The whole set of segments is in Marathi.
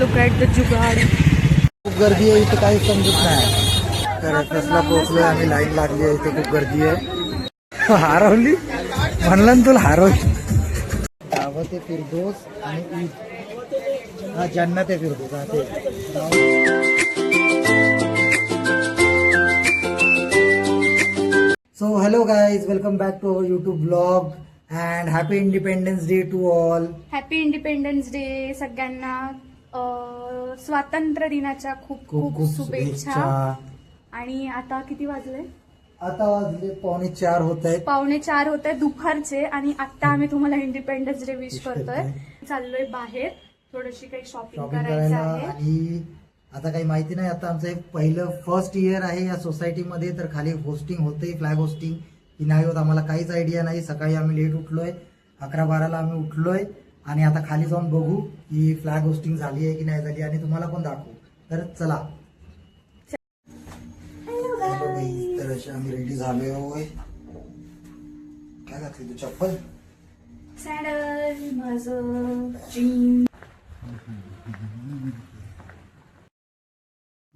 Look at the जुगाड. खूप गर्दी आहे इथे, काही समजत नाही. तर एफएसला पोहोचलोय आम्ही, लाईन लागली आहे इथे, खूप गर्दी आहे. हरवली म्हणलं ना तुला, हरवली. दावत आहे फिरदोस आणि ईद, हा जन्नत आहे फिरदोस, हा ते. So hello guys, welcome back to our YouTube blog and happy independence day to all. Happy independence day सगळ्यांना. स्वातंत्र्य दिनाच्या खूप खूप खूप खूप शुभेच्छा. शुभेच्छा. आणि आता किती वाजले? आता वाजले 3:45 होत आहेत. 3:45 होत आहे दुपारचे. आणि आता आम्ही तुम्हाला इंडिपेंडन्स डे विश करतोय. चाललोय बाहेर, थोडीशी काही शॉपिंग करायचं करायला. आहे. आणि आता काही माहिती नाही, आता आमचं एक पहिलं फर्स्ट इयर आहे या सोसायटीमध्ये, तर खाली होस्टिंग होते, फ्लॅग होस्टिंग की नाही होत आम्हाला काहीच आयडिया नाही. सकाळी आम्ही लेट उठलोय, 11-12 आम्ही उठलोय आणि आता खाली जाऊन बघू की फ्लॅग होस्टिंग झाली आहे की नाही झाली, आणि तुम्हाला पण दाखवू. तर चला. तर अशी आम्ही रेडी झालोय. काय घातली तू, चप्पल? सॅडल माझं जीन.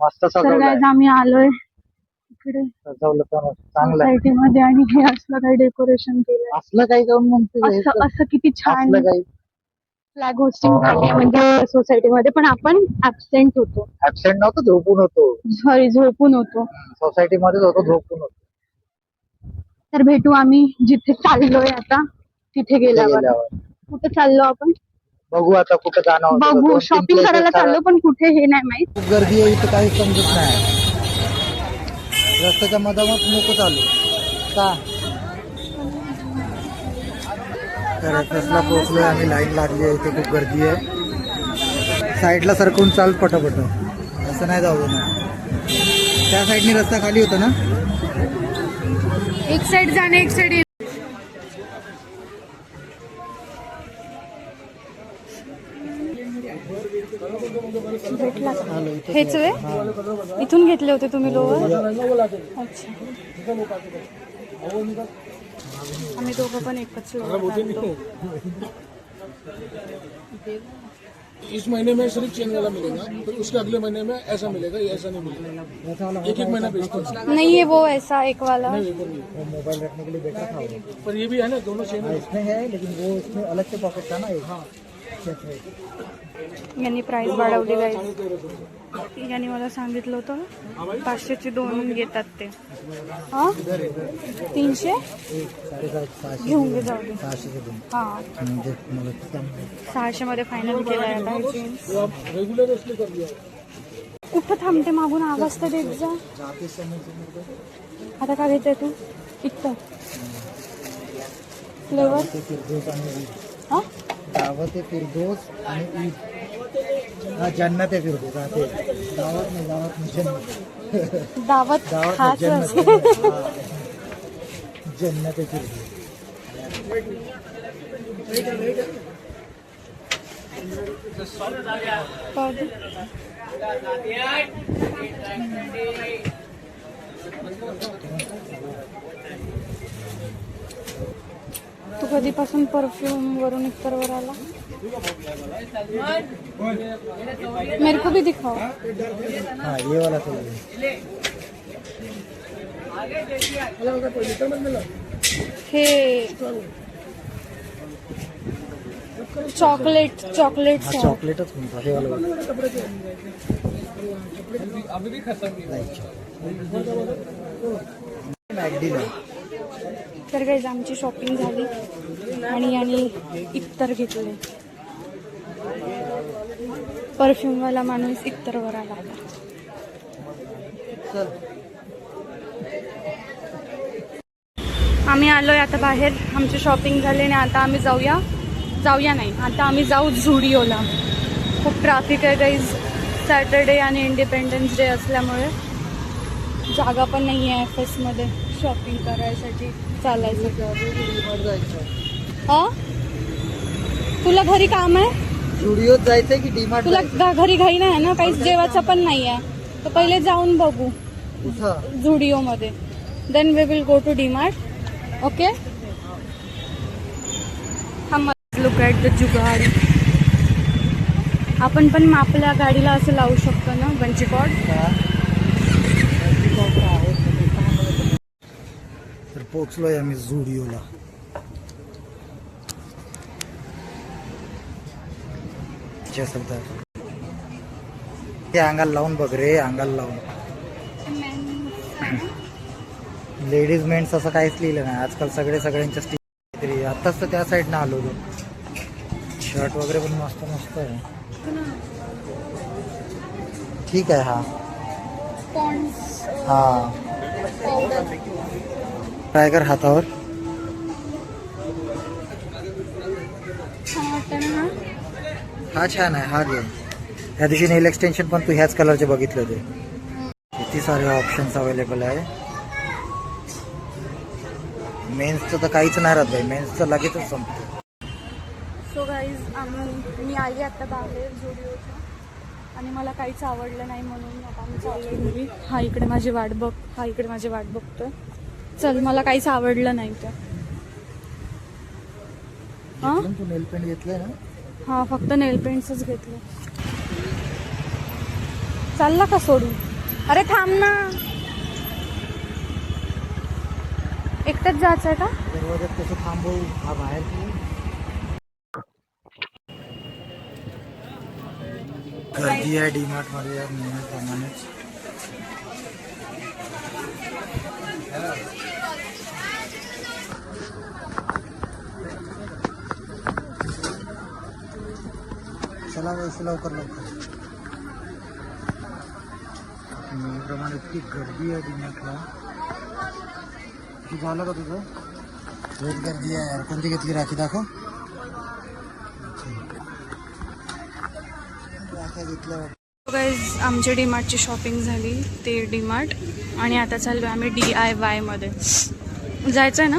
मस्त तर गाईज आम्ही आलोय इकडे सजवलं तर चांगलं. सोसायटी मध्ये आणि हे असलं काही डेकोरेशन केलंय. असलं काही जाऊन म्हणते, असं असं किती छान असलं काही. फ्लॅग होस्टिंग झाली म्हणजे सोसायटीमध्ये. पण आपण ऍबसेंट होतो, ऍबसेंट नव्हतं, झोपून होतो. सॉरी झोपून होतो. सोसायटी मध्येच होतो, झोपून होतो. तर भेटू आम्ही जिथे चाललोय आता, तिथे गेल्यावर. कुठे चाललो आपण बघू आता कुठं जाणं होतं. बघू. शॉपिंग करायला चाललो, पण कुठे हे नाही माहित. खूप गर्दी आहे इथं, काही समजत नाही. रस्त्याच्या मधामध नको चालू का. तर एफएसला पोहोचलोय आम्ही, लाईन लागली आहे इथे, खूप गर्दी आहे. साईडला सरकून चाल पटापट, असं नाही जाऊ ना. त्या साईडनी रस्ता खाली होता ना. एक साइड जाणे, एक साइड भेटला. हेच वे इथून घेतले होते तुम्ही लोवर? अच्छा. आम्ही दोघं पण एकच लोवर. इस महीने में सिर्फ चेन वाला मिलेगा, फिर उसके अगले महीने में ऐसा मिलेगा, ये ऐसा नहीं मिलेगा. एक महीना बेचते हैं. नहीं है वो ऐसा एक वाला. मोबाईल रखने के लिए बेटा था वो. पर ये भी है ना, दोनों चेन है. इसमें है, लेकिन वो इसमें अलग से पॉकेट था ना एक. हाँ. यांनी प्राइस वाढवली गाईज. यांनी मला सांगितलं होतं 500ची 2 घेतात ते. हा 300 घेऊन घे, जाऊ दे. 600 हा म्हणजे मला 600 मध्ये फायनल केलाय आता हे जीन्स. रेगुलर इसलिए कर दिया. कुठं थांबते मागून, आवाज तर देत जा. जाते समोर. आता काय घेते तू? इथं फ्लेवर. फिरदोस आणि हा दावत आहे फिरदोस आणि ईद, हा जन्नत आहे फिरदोस, हा ते. दावत नाही, दावत नाही, जन्नत. दावत दावत खाच नाही, असेल. जन्नत. हा. जन्नत आहे फिरदोस. पाहू. तू कधीपासून परफ्यूम वरून इतरवर आला? मेरे को भी दिखाओ. हाँ ये वाला तो हे चॉकलेट चॉकलेट हा चॉकलेटच म्हणतो, हे वाला. मॅगडीला. तर काही आमची शॉपिंग झाली आणि यांनी इत्तर घेतले. परफ्यूमवाला माणूस इत्तरवर आला. आम्ही आलोय आता बाहेर, आमची शॉपिंग झाली आणि आता आम्ही जाऊया नाही, आता आम्ही जाऊ झुडिओला. खूप ट्रॅफिक आहे गाईज. सॅटर्डे आणि इंडिपेंडन्स डे असल्यामुळे जागा पण नाही आहे एफएसमध्ये शॉपिंग करायसाठी चालायचं. हा तुला घरी काम आहे? स्टुडिओत जायचंय की डीमार्ट? तुला घरी घाई नाही आहे ना, काहीच जेवायचं पण नाही आहे, तर पहिले जाऊन बघू झुडिओमध्ये. Then we will go to DMart. Okay. Look at the jugaad. आपण पण आपल्या गाडीला असं लावू शकतो ना बंची कॉर्ड. तर पोहोचलोय आम्ही झुडिओला. ते अंगाला लावून बघ रे, अंगाला लावून. लेडीज मेन्स असं काहीच लिहिलं नाही आजकाल. सगळ्यांच्या स्टिकर. आत्ताच तर त्या साईडनं आलो होतो. शर्ट वगैरे पण मस्त मस्त आहे. ठीक आहे. हा ट्राय कर हातावर. हा छान आहे. हा घे. त्या दिवशी नेल एक्सटेन्शन पण तू ह्याच कलरचे बघितले होते. किती सारे ऑप्शन्स अवेलेबल आहे. मेन्सचं तर काहीच नाही राहत भाई. मेन्सचं लगेचच संपतं. सो गाईज मी आली आता बाहेर झुडिओच्या आणि मला काहीच आवडलं नाही म्हणून आता आम्ही चाललोय घरी. हा इकडे माझी वाट बघतोय. चल, मला काहीच आवडलं नाही तर. तू नेल पेंट घेतलंय ना? हा, फक्त नेल पेंट्सच घेतले. चालला का सोडून? अरे थांब ना, एकटंच जायचंय का? दरवाज्यात कसं थांबवू? हा बाहेर गर्दी आहे डीमार्ट मध्ये यार नेहमीप्रमाणेच. चला वैसे लवकर नेहमीप्रमाणे इतकी गर्दी आहे डीमार्टला. झालं का तुझं? बहुत गर्दी आहे यार. कोणती घेतली राखी? दाखव. गाईज आमच्या डीमार्टची शॉपिंग झाली. ते डीमार्ट आणि आता चाललो आम्ही DIY मध्ये. जायचं आहे ना?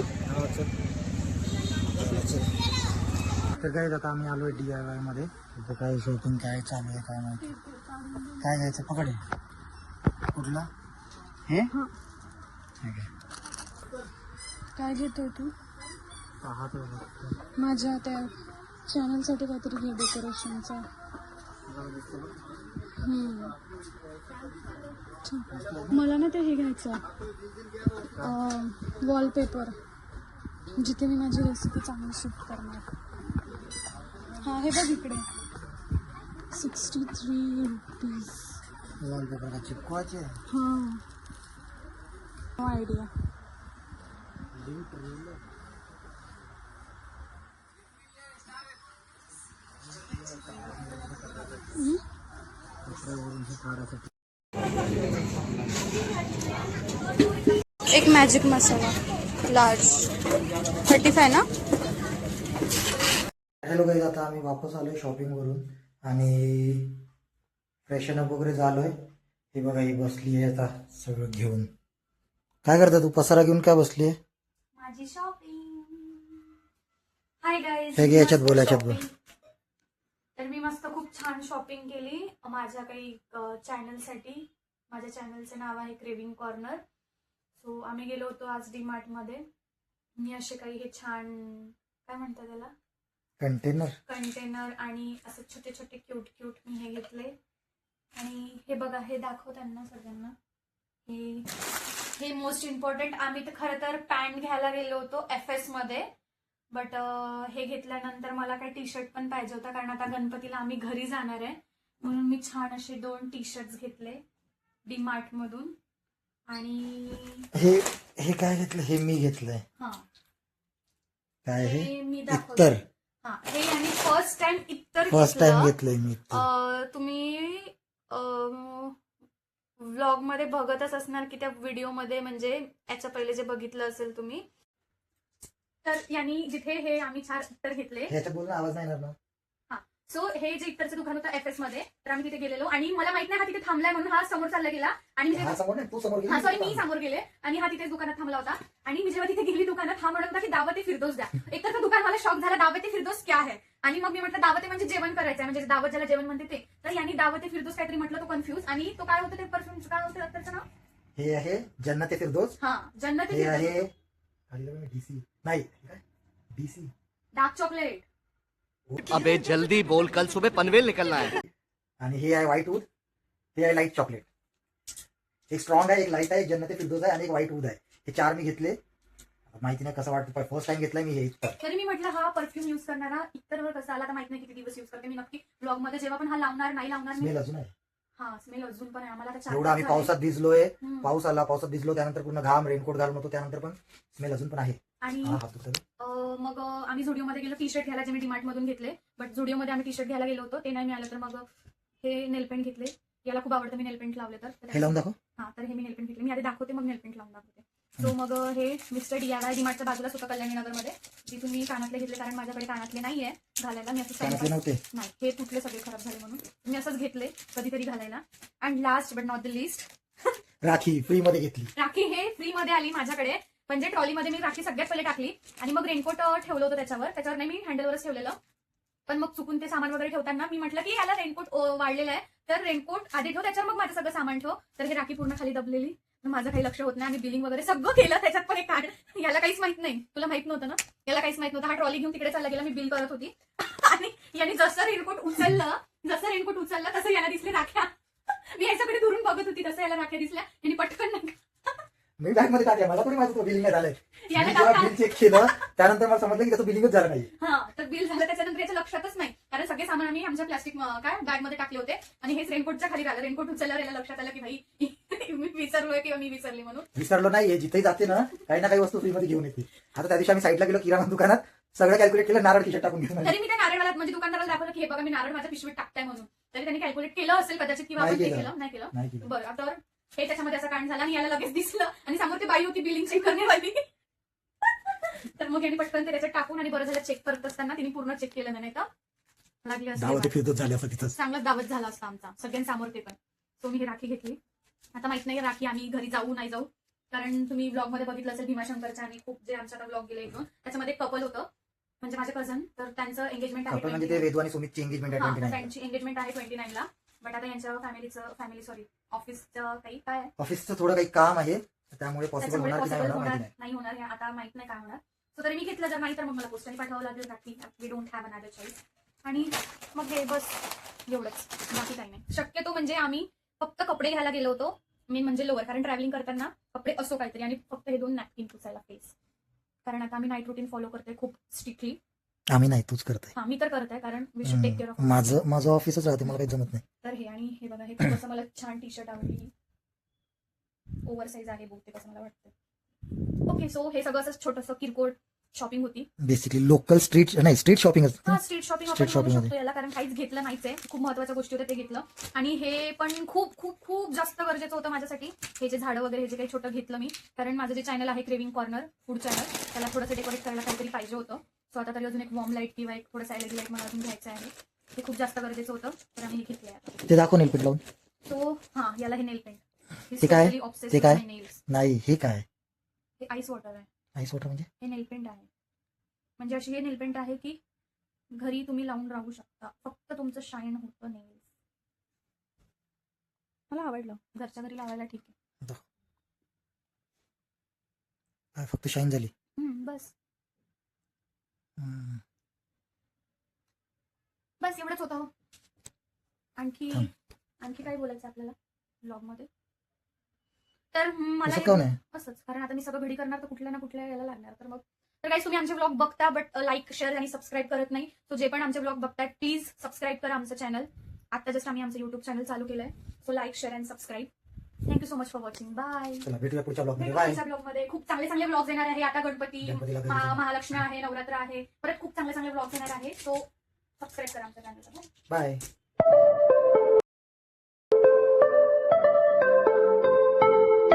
तर काय आता आम्ही आलोय DIY मध्ये. इथे काय शॉपिंग काय चालू आहे काय माहिती. काय घ्यायचं? पकड. कुठला? हे काय घेतोय तू? माझ्या त्या चॅनलसाठी काहीतरी घे डेकोरेशनचा. मला ना ते हे घ्यायचं, वॉलपेपर, जिथे मी माझी रेसिपी चांगली शूट करणार. हा, हे बघ इकडे 63 रुपीज. वॉलपेपर चिपकवायचे. हां, नो आयडिया. एक मॅजिक मसाला लार्ज 35 ना. हॅलो गाईज, आता आम्ही वापस आलोय शॉपिंग वरून आणि फ्रेशन अप वगैरे झालोय. हे बघा, ही बसली आहे आता सगळं घेऊन. काय करता तू? पसारा घेऊन काय बसली आहे? माझी शॉपिंग. हाय गाईज, हे घे, याच्यात बोल, याच्यात बोल. तर मी मस्त खूप छान शॉपिंग केली माझ्या काही चॅनलसाठी. माझ्या चॅनलचं नाव आहे क्रेविंग कॉर्नर. सो आम्ही गेलो होतो आज डीमार्ट मध्ये. मी असे काही हे छान, काय म्हणतात त्याला, कंटेनर आणि असं छोटे छोटे क्यूट मी हे घेतले. आणि हे बघा, हे दाखव त्यांना सगळ्यांना. हे मोस्ट इम्पॉर्टंट. आम्ही तर खरं तर पॅन्ट घ्यायला गेलो होतो FS मध्ये, बट हे घेतल्यानंतर मला काही टी शर्ट पण पाहिजे होता, कारण आता गणपतीला आम्ही घरी जाणार आहे. म्हणून मी छान असे 2 टी शर्ट्स घेतले डीमार्ट मधून. आणि हे काय घेतलं? हे मी घेतलंय. हा, काय हे मी इत्तर. हा, हे आणि फर्स्ट टाइम फर्स्ट टाइम घेतलंय मी. तुम्ही व्लॉग मध्ये बघतच असणार की त्या व्हिडिओ मध्ये, म्हणजे याच्या पहिले जे बघितलं असेल तुम्ही, तर यांनी जिथे हे आम्ही 4 इत्तर घेतले. ह्याच्यात बोलणं आवाज नाही ना. हा, सो हे जे इत्तरचं दुकान होतं FS मध्ये, तर आम्ही तिथे गेलेलो आणि मला माहित नाही हा तिथे थांबलाय म्हणून हा समोर चालला गेला. आणि मी समोर गेले आणि हा तिथे दुकानात थांबला होता. आणि मी जेव्हा तिथे गेली दुकानात, हा म्हणत होता की दावत ए फिरदौस द्या. एकतर दुकान मला शॉक झाला, दावत ए फिरदौस क्या है. आणि मग मी म्हटलं दावत म्हणजे जेवण करायचं, म्हणजे दावत ज्याला जेवण म्हणते ते. तर यांनी दावत ए फिरदौस काहीतरी म्हटलं, तो कन्फ्यूज. आणि तो काय होतं ते परफ्यूम, काय होतं त्याचं नाव? हे आहे जन्नत ए फिरदौस. हा, जन्नत ए फिरदौस. फिरदौस. हे DC नाही, DC डार्क चॉकलेट. अबे जल्दी बोल, कल सुबह पनवेल निकलना है. आणि हे आहे व्हाईट वूड, हे आहे लाईट चॉकलेट. एक स्ट्रॉंग आहे, एक लाईट आहे, एक जन्नती फिरदौस आहे आणि एक व्हाईट वूड आहे. हे 4 मी घेतले. माहिती नाही कसं वाटतं, फर्स्ट टाइम घेतलाय मी हे इथं. तरी मी म्हटलं हा परफ्यूम युज करणारा इतर कसं आला तर माहित नाही किती दिवस युज करते मी नक्की. ब्लॉग मध्ये जेव्हा पण हा लावणार नाही लावणार मी. स्मेल अजून आहे. हा स्मेल अजून पण आहे. आम्हाला आता 4 एवढं आम्ही पावसात भिजलोय, हम्म. पाऊस आला, पावसात भिजलो, त्यानंतर पूर्ण घाम, रेनकोट घालून होतो, त्यानंतर पण स्मेल अजून पण आहे. आणि हा, हात उचल. मग आम्ही झुडिओमध्ये गेलो टी शर्ट घ्यायला, जे मी डीमार्ट मधून घेतले. बट झुडिओमध्ये आम्ही टी शर्ट घ्यायला गेलो होतो, ते नाही मिळालं. तर मग हे नेल पेंट घेतले. याला खूप आवडतं मी नेल पेंट लावले तर. हे लावून दाखव. हा तर हे मी नेल पेंट घेतले. मी आधी दाखवते मग नेल पेंट लावून दाखवते. सो मग हे मिस्टर DIY डीमार्टच्या बाजूलाच होतं कल्याणी नगरमध्ये. तिथून मी कानातले घेतले कारण माझ्याकडे कानातले नाहीये घालायला. मी असं कानातले नव्हते. नाही, हे तुटले सगळे खराब झाले म्हणून मी असंच घेतले कधीतरी घालायला. And last but not the list, rakhi free मध्ये घेतली. राखी हे फ्री मध्ये आली माझ्याकडे. म्हणजे ट्रॉलीमध्ये मी राखी सगळ्यात पहिले टाकली आणि मग रेनकोट ठेवलं होतं त्याच्यावर नाही मी हँडलवरच ठेवलेलं. पण मग चुकून ते सामान वगैरे ठेवताना मी म्हटलं की याला रेनकोट वाढलेला आहे तर रेनकोट आधी ठेव, त्याच्यावर मग माझं सगळं सामान ठेव. तर हे राखी पूर्ण खाली दबलेली, माझं काही लक्ष होत नाही. आणि बिलिंग वगैरे सगळं केलं, त्याच्यात पण एक कार्ड. याला काहीच माहित नाही. तुला माहित नव्हतं ना, याला काहीच माहित नव्हतं. हा ट्रॉली घेऊन तिकडे चालला गेला, मी बिल करत होती आणि याने जसं रेनकोट उचललं तसं याला दिसले राख्या. मी याच्याकडे दुरून बघत होती, तसं याला राख्या दिसल्या. यांनी पटकन नाही मी बॅग मध्ये टाकले, मला कोणी माहिती बिलिंग नाही झालंय. याला मी जेव्हा टाका. बिल चेक केलं त्यानंतर मला समजलं की त्याचं बिलिंगच झालं नाही. हा तर बिल झालं त्याच्यानंतर याच्या लक्षातच नाही, कारण सगळे सामान आम्ही आमच्या प्लास्टिक काय बॅग मध्ये टाकले होते आणि हेच रेनकोटच्या खाली राहिलं. रेनकोट उचलल्यावर याला लक्षात आलं की भाई मी विसरलोय किंवा मी विसरली म्हणून. विसरलो नाहीये, जिथेही जाते ना काही ना काही वस्तू फ्री मध्ये घेऊन येते. आता त्या दिवशी आम्ही साईडला गेलो किराणा दुकानात, सगळं कॅल्क्युलेट केलं, नारळ टी शर्ट टाकून घेऊन आले. तरी मी त्या नारळाला म्हणजे दुकानदाराला दाखवलं की हे बघा मी नारळ माझ्या पिशवीत टाकताय म्हणून. तरी त्यांनी कॅल्क्युलेट केलं असेल कदाचित किंवा आपण ते केलं नाही केलं. नाही केलं. बरं आता हे त्याच्यामध्ये असं कांड झाला आणि याला लगेच दिसलं आणि समोर ती बाई होती बिलिंग चेक करण्यावाली. तर मग यांनी पटकन ते त्याच्यात टाकून आणि बरं झालं चेक करत असताना तिने पूर्ण चेक केलं नाही तर लागली असते. फिरतच झाले असं तिथं. चांगलाच दावत झाला असता आमचा सगळ्यांसमोर ते पण. सो मी ही राखी घेतली. आता माहित नाही राखी आम्ही घरी जाऊ नाही जाऊ, कारण तुम्ही ब्लॉग मध्ये बघितलं असेल भीमाशंकरच्या आणि खूप जे आमच्या ब्लॉग गेले इथून त्याच्यामध्ये कपल होतं म्हणजे माझे कझन. तर त्यांचं एंगेजमेंट आहे म्हणजे ते वेदू आणि सुमितची एंगेजमेंट आहे 29. त्यांची एंगेजमेंट आहे 29 ला. बट आता यांच्या फॅमिली ऑफिसचं काही काय आहे, ऑफिसचं थोडं काही काम आहे त्यामुळे पॉसिबल होणार की नाही होणार माहिती नाही. नाही होणार हे आता माहित नाही काय होणार. सो तरी मी घेतलं, जर नाही तर मग मला पोस्टाने पाठवावं लागेल rakhi. We don't have another choice. आणि मग हे बस एवढंच, बाकी काही नाही. शक्यतो म्हणजे आम्ही फक्त कपडे घ्यायला गेलो होतो, मेन म्हणजे लोअर, कारण ट्रॅव्हलिंग करताना कपडे असो काहीतरी, आणि फक्त हे 2 नॅपकिन पुसायला फेस, कारण आता आम्ही नाईट रुटीन फॉलो करतोय खूप स्ट्रिक्टली. आम्ही नाही, तूच करते. हा मी तर करते, कारण we should take care of. माझं ऑफिसच राहते, मला काही जमत नाही. तर हे आणि हे बघा, हे खूप असं मला छान टी शर्ट आवडली, ओव्हर साईज आहे बहुतेक असं मला वाटतं. ओके, सो हे सगळं असं छोटंसं किरकोळ शॉपिंग होती. Basically local street shopping. हा स्ट्रीट शॉपिंग आपण म्हणू शकतो याला, कारण काहीच घेतलं नाहीच आहे. खूप महत्वाच्या गोष्टी होत्या ते घेतलं. आणि हे पण खूप खूप खूप जास्त गरजेचं होतं माझ्यासाठी. हे जे झाडं वगैरे हे जे काही छोटं घेतलं मी, कारण माझं जे चॅनल आहे क्रेविंग कॉर्नर फूड चॅनल, त्याला थोडंसं डेकोरेट करायला काहीतरी पाहिजे होतं. सो आता तरी अजून एक वॉर्म लाईट किंवा एक थोडंसं एलईडी लाईट मला अजून घ्यायचं आहे. हे खूप जास्त गरजेचं होतं, तर आम्ही हे घेतलंय आता. ते दाखव नेलपेंट लावून. सो हा, याला हे नेल पेंट. ते काय? नाही, हे काय? हे आईस वॉटर आहे. आईस वॉटर म्हणजे? हे नेल पेंट आहे. म्हणजे अशी हे नेल पेंट आहे की घरी तुम्ही लावून राहू शकता, फक्त तुमचं शाईन होतं नेल्स. मला आवडलं, घरच्या घरी लावायला ठीक आहे. फक्त शाईन झाली बस बस एवढंच होतं. आणखी काय बोलायचं आपल्याला ब्लॉग मध्ये? तर मला असंच, कारण आता मी सगळं घडी करणार तर कुठल्या ना कुठल्या याला लागणार. तर मग तर काही तुम्ही आमचे ब्लॉग बघता बट लाईक शेअर आणि सबस्क्राईब करत नाही. सो जे पण आमचे ब्लॉग बघताय प्लीज सबस्क्राईब करा आमचं चॅनल. आता जस्ट आम्ही आमचं युट्यूब चॅनल चालू केलंय. So like share and subscribe. Thank you so much for watching. Bye. भेटूया पुढच्या ब्लॉग मध्ये. खूप चांगले चांगले ब्लॉग्स येणार आहे. आता गणपती, महालक्ष्मी आहे, नवरात्र आहे, परत खूप चांगले चांगले ब्लॉग्स येणार आहे. सो सबस्क्राईब करा आमच्या चॅनलला. बाय.